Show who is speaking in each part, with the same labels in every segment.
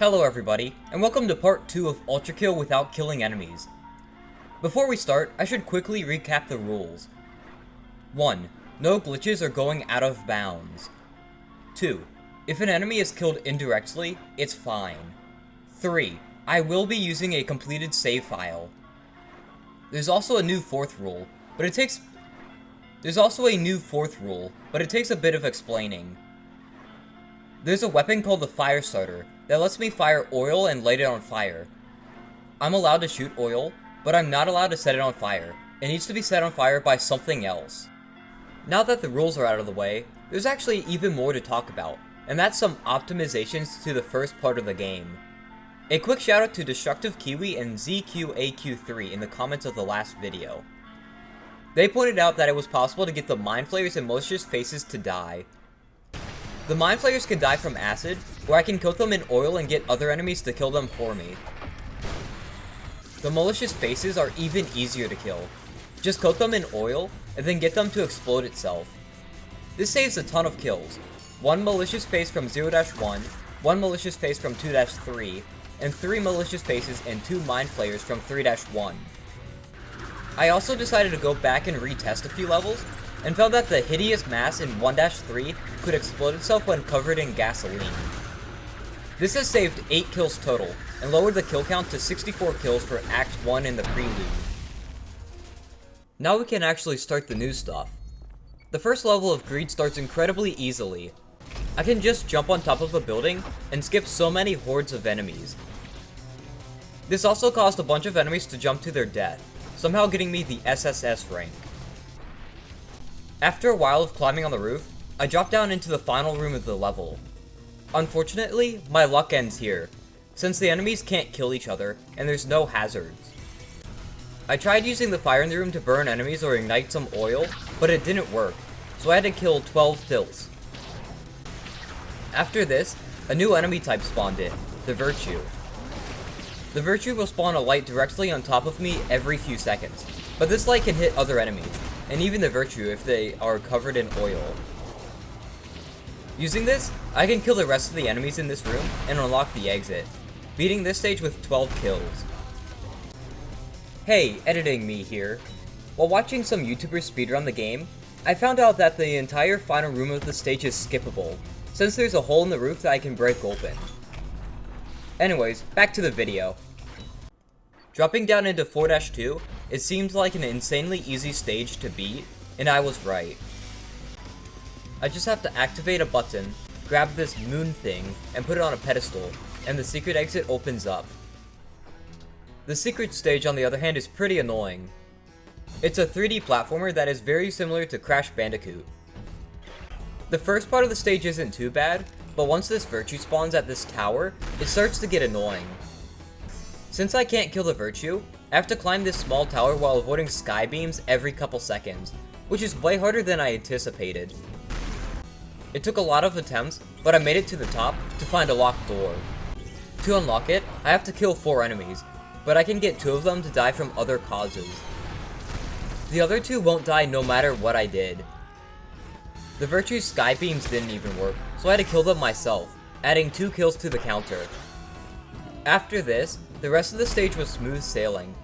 Speaker 1: Hello everybody, and welcome to part 2 of Ultrakill without killing enemies. Before we start, I should quickly recap the rules. 1. No glitches or going out of bounds. 2. If an enemy is killed indirectly, it's fine. 3. I will be using a completed save file. There's also a new fourth rule, but it takes a bit of explaining. There's a weapon called the fire starter that lets me fire oil and light it on fire. I'm allowed to shoot oil, but I'm not allowed to set it on fire. It needs to be set on fire by something else. Now that the rules are out of the way, there's actually even more to talk about, and that's some optimizations to the first part of the game. A quick shout out to Destructive Kiwi and ZQAQ3 in the comments of the last video. They pointed out that it was possible to get the Mind Flayers and Malicious Faces to die. The Mind Flayers can die from acid, or I can coat them in oil and get other enemies to kill them for me. The Malicious Faces are even easier to kill. Just coat them in oil, and then get them to explode itself. This saves a ton of kills. 1 Malicious Face from 0-1, 1 Malicious Face from 2-3, and 3 Malicious Faces and 2 Mind Flayers from 3-1. I also decided to go back and retest a few levels, and found that the Hideous Mass in 1-3 could explode itself when covered in gasoline. This has saved 8 kills total, and lowered the kill count to 64 kills for Act 1 in the prelude. Now we can actually start the new stuff. The first level of Greed starts incredibly easily. I can just jump on top of a building, and skip so many hordes of enemies. This also caused a bunch of enemies to jump to their death, somehow getting me the SSS rank. After a while of climbing on the roof, I dropped down into the final room of the level. Unfortunately, my luck ends here, since the enemies can't kill each other, and there's no hazards. I tried using the fire in the room to burn enemies or ignite some oil, but it didn't work, so I had to kill 12 filths. After this, a new enemy type spawned in, the Virtue. The Virtue will spawn a light directly on top of me every few seconds, but this light can hit other enemies, and even the Virtue if they are covered in oil. Using this, I can kill the rest of the enemies in this room and unlock the exit, beating this stage with 12 kills. Hey, editing me here. While watching some YouTubers speedrun the game, I found out that the entire final room of the stage is skippable, since there's a hole in the roof that I can break open. Anyways, back to the video. Dropping down into 4-2, it seemed like an insanely easy stage to beat, and I was right. I just have to activate a button, grab this moon thing, and put it on a pedestal, and the secret exit opens up. The secret stage, on the other hand, is pretty annoying. It's a 3D platformer that is very similar to Crash Bandicoot. The first part of the stage isn't too bad, but once this Virtue spawns at this tower, it starts to get annoying. Since I can't kill the Virtue, I have to climb this small tower while avoiding sky beams every couple seconds, which is way harder than I anticipated. It took a lot of attempts, but I made it to the top to find a locked door. To unlock it, I have to kill 4 enemies, but I can get 2 of them to die from other causes. The other 2 won't die no matter what I did. The Virtue's sky beams didn't even work, so I had to kill them myself, adding 2 kills to the counter. After this, the rest of the stage was smooth sailing.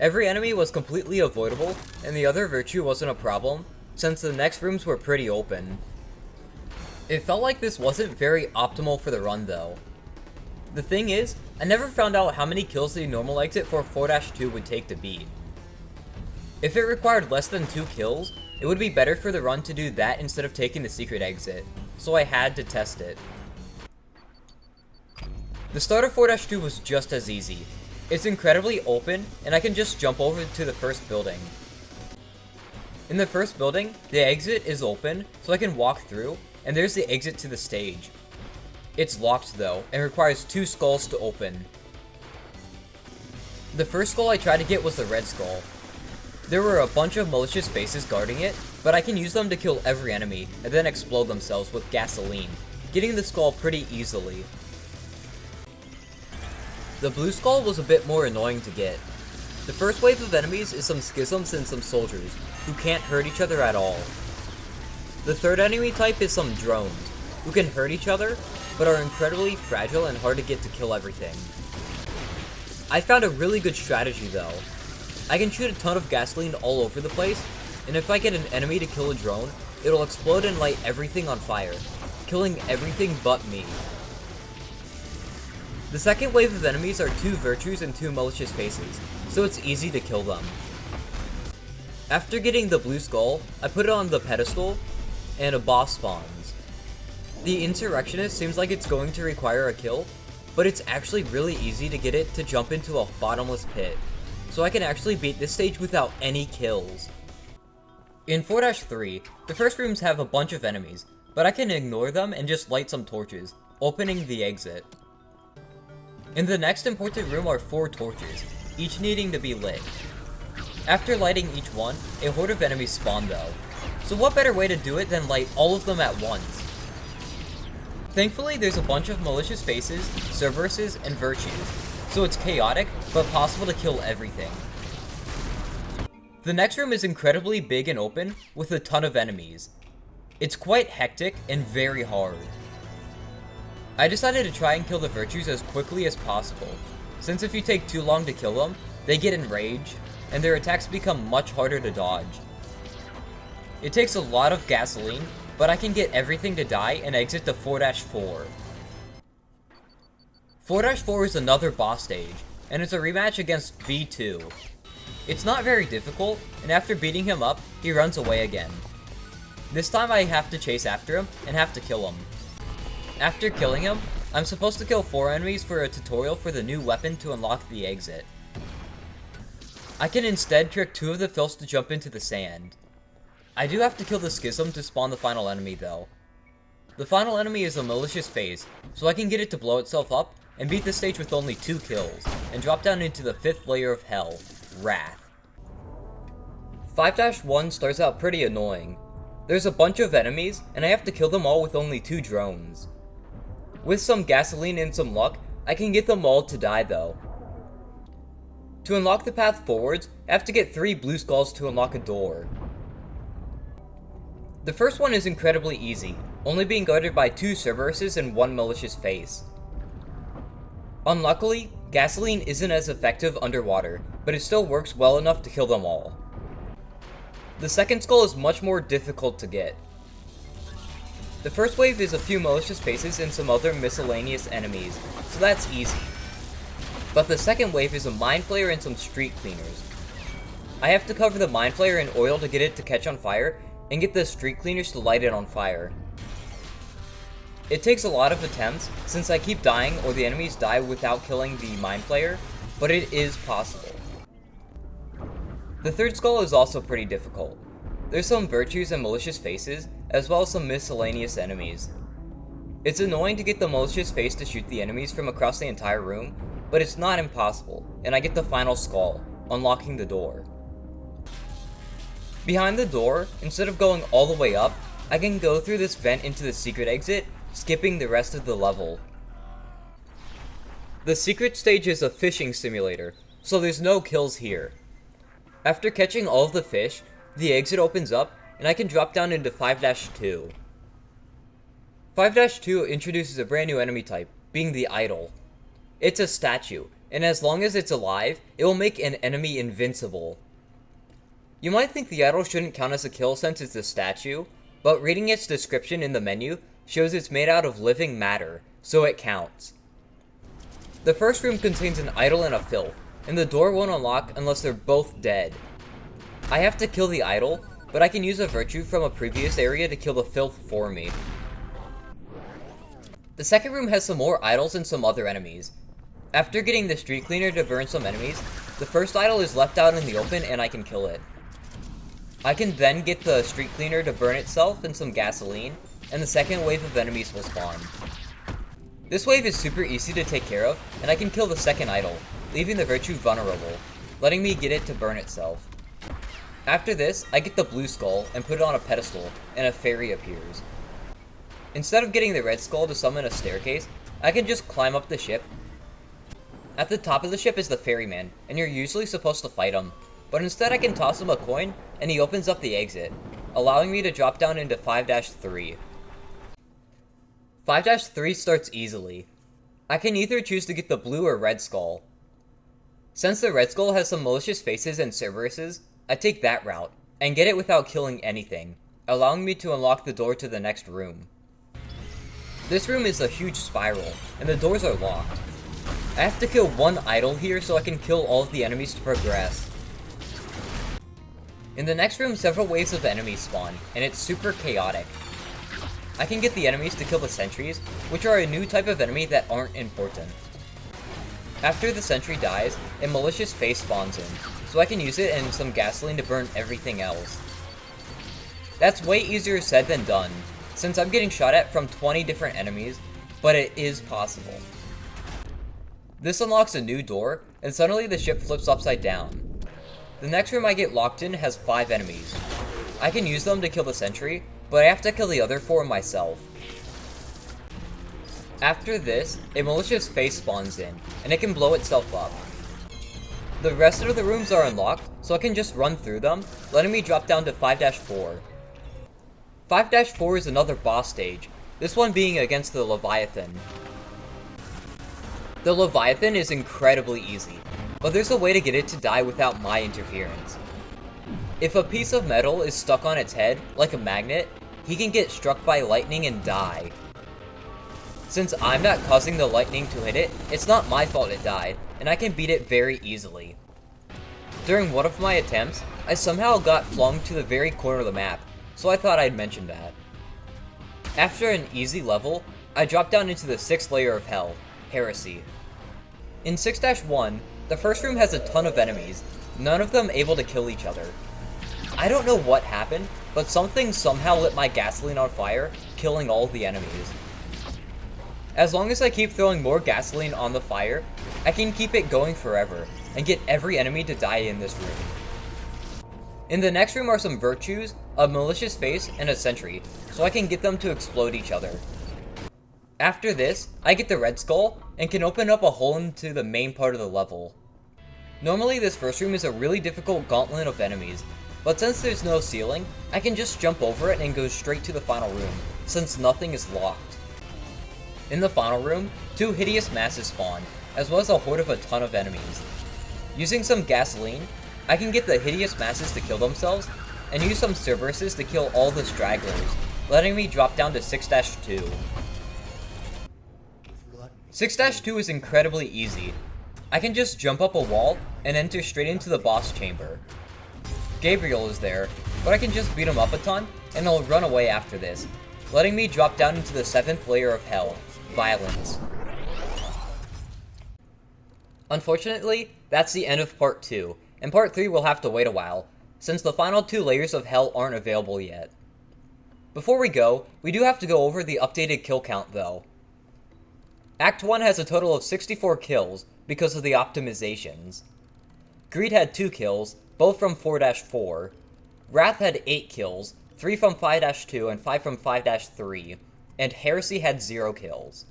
Speaker 1: Every enemy was completely avoidable, and the other Virtue wasn't a problem, since the next rooms were pretty open. It felt like this wasn't very optimal for the run though. The thing is, I never found out how many kills the normal exit for 4-2 would take to beat. If it required less than 2 kills, it would be better for the run to do that instead of taking the secret exit, so I had to test it. The start of 4-2 was just as easy. It's incredibly open, and I can just jump over to the first building. In the first building, the exit is open, so I can walk through, and there's the exit to the stage. It's locked though, and requires 2 skulls to open. The first skull I tried to get was the red skull. There were a bunch of malicious faces guarding it, but I can use them to kill every enemy, and then explode themselves with gasoline, getting the skull pretty easily. The blue skull was a bit more annoying to get. The first wave of enemies is some schisms and some soldiers, who can't hurt each other at all. The third enemy type is some drones. who can hurt each other, but are incredibly fragile and hard to get to kill everything. I found a really good strategy though. I can shoot a ton of gasoline all over the place, and if I get an enemy to kill a drone, it'll explode and light everything on fire, killing everything but me. The second wave of enemies are 2 virtues and 2 malicious faces, so it's easy to kill them. After getting the blue skull, I put it on the pedestal, and a boss spawns. The insurrectionist seems like it's going to require a kill, but it's actually really easy to get it to jump into a bottomless pit, so I can actually beat this stage without any kills. In 4-3, the first rooms have a bunch of enemies, but I can ignore them and just light some torches, opening the exit. In the next important room are 4 torches, each needing to be lit. After lighting each one, a horde of enemies spawn though, so what better way to do it than light all of them at once? Thankfully, there's a bunch of malicious faces, Cerberuses, and virtues, so it's chaotic, but possible to kill everything. The next room is incredibly big and open, with a ton of enemies. It's quite hectic and very hard. I decided to try and kill the virtues as quickly as possible, since if you take too long to kill them, they get enraged, and their attacks become much harder to dodge. It takes a lot of gasoline, but I can get everything to die and exit to 4-4. 4-4 is another boss stage, and it's a rematch against V2. It's not very difficult, and after beating him up, he runs away again. This time I have to chase after him, and have to kill him. After killing him, I'm supposed to kill 4 enemies for a tutorial for the new weapon to unlock the exit. I can instead trick 2 of the filths to jump into the sand. I do have to kill the schism to spawn the final enemy though. The final enemy is a malicious phase, so I can get it to blow itself up and beat the stage with only 2 kills, and drop down into the 5th layer of hell, Wrath. 5-1 starts out pretty annoying. There's a bunch of enemies, and I have to kill them all with only 2 drones. With some gasoline and some luck, I can get them all to die though. To unlock the path forwards, I have to get 3 blue skulls to unlock a door. The first one is incredibly easy, only being guarded by 2 Cerberuses and 1 malicious face. Unluckily, gasoline isn't as effective underwater, but it still works well enough to kill them all. The second skull is much more difficult to get. The first wave is a few malicious faces and some other miscellaneous enemies, so that's easy. But the second wave is a mind flayer and some street cleaners. I have to cover the mind flayer in oil to get it to catch on fire, and get the street cleaners to light it on fire. It takes a lot of attempts, since I keep dying or the enemies die without killing the mind flayer, but it is possible. The third skull is also pretty difficult. There's some virtues and malicious faces, as well as some miscellaneous enemies. It's annoying to get the malicious face to shoot the enemies from across the entire room, but it's not impossible, and I get the final skull, unlocking the door. Behind the door, instead of going all the way up, I can go through this vent into the secret exit, skipping the rest of the level. The secret stage is a fishing simulator, so there's no kills here. After catching all of the fish, the exit opens up, and I can drop down into 5-2. 5-2 introduces a brand new enemy type, being the idol. It's a statue, and as long as it's alive, it will make an enemy invincible. You might think the idol shouldn't count as a kill since it's a statue, but reading its description in the menu shows it's made out of living matter, so it counts. The first room contains an idol and a filth, and the door won't unlock unless they're both dead. I have to kill the idol, but I can use a virtue from a previous area to kill the filth for me. The second room has some more idols and some other enemies. After getting the street cleaner to burn some enemies, the first idol is left out in the open and I can kill it. I can then get the street cleaner to burn itself and some gasoline, and the second wave of enemies will spawn. This wave is super easy to take care of, and I can kill the second idol, leaving the virtue vulnerable, letting me get it to burn itself. After this, I get the blue skull and put it on a pedestal, and a fairy appears. Instead of getting the red skull to summon a staircase, I can just climb up the ship. At the top of the ship is the ferryman, and you're usually supposed to fight him, but instead I can toss him a coin, and he opens up the exit, allowing me to drop down into 5-3. 5-3 starts easily. I can either choose to get the blue or red skull. Since the red skull has some malicious faces and Cerberuses, I take that route, and get it without killing anything, allowing me to unlock the door to the next room. This room is a huge spiral, and the doors are locked. I have to kill one idol here so I can kill all of the enemies to progress. In the next room, several waves of enemies spawn, and it's super chaotic. I can get the enemies to kill the sentries, which are a new type of enemy that aren't important. After the sentry dies, a malicious face spawns in, so I can use it and some gasoline to burn everything else. That's way easier said than done, since I'm getting shot at from 20 different enemies, but it is possible. This unlocks a new door, and suddenly the ship flips upside down. The next room I get locked in has 5 enemies. I can use them to kill the sentry, but I have to kill the other 4 myself. After this, a malicious face spawns in, and it can blow itself up. The rest of the rooms are unlocked, so I can just run through them, letting me drop down to 5-4. 5-4 is another boss stage, this one being against the Leviathan. The Leviathan is incredibly easy, but there's a way to get it to die without my interference. If a piece of metal is stuck on its head, like a magnet, he can get struck by lightning and die. Since I'm not causing the lightning to hit it, it's not my fault it died, and I can beat it very easily. During one of my attempts, I somehow got flung to the very corner of the map, so I thought I'd mention that. After an easy level, I dropped down into the 6th layer of hell, Heresy. In 6-1, the first room has a ton of enemies, none of them able to kill each other. I don't know what happened, but something somehow lit my gasoline on fire, killing all the enemies. As long as I keep throwing more gasoline on the fire, I can keep it going forever, and get every enemy to die in this room. In the next room are some virtues, a malicious face, and a sentry, so I can get them to explode each other. After this, I get the red skull, and can open up a hole into the main part of the level. Normally this first room is a really difficult gauntlet of enemies, but since there's no ceiling, I can just jump over it and go straight to the final room, since nothing is locked. In the final room, 2 hideous masses spawn, as well as a horde of a ton of enemies. Using some gasoline, I can get the hideous masses to kill themselves, and use some Cerberuses to kill all the stragglers, letting me drop down to 6-2. 6-2 is incredibly easy. I can just jump up a wall and enter straight into the boss chamber. Gabriel is there, but I can just beat him up a ton and he'll run away after this, letting me drop down into the 7th layer of hell, Violence. Unfortunately, that's the end of part 2, and part 3 will have to wait a while, since the final 2 layers of hell aren't available yet. Before we go, we do have to go over the updated kill count though. Act 1 has a total of 64 kills because of the optimizations. Greed had 2 kills, both from 4-4. Wrath had 8 kills, 3 from 5-2 and 5 from 5-3. And Heresy had 0 kills.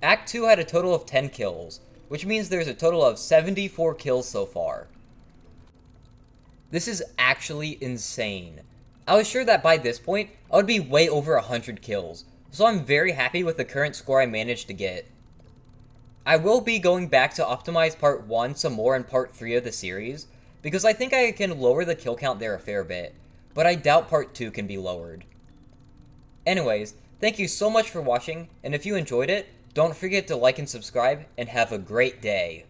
Speaker 1: Act 2 had a total of 10 kills, which means there's a total of 74 kills so far. This is actually insane. I was sure that by this point, I would be way over 100 kills, so I'm very happy with the current score I managed to get. I will be going back to optimize part 1 some more in part 3 of the series, because I think I can lower the kill count there a fair bit, but I doubt part 2 can be lowered. Anyways, thank you so much for watching, and if you enjoyed it, don't forget to like and subscribe, and have a great day.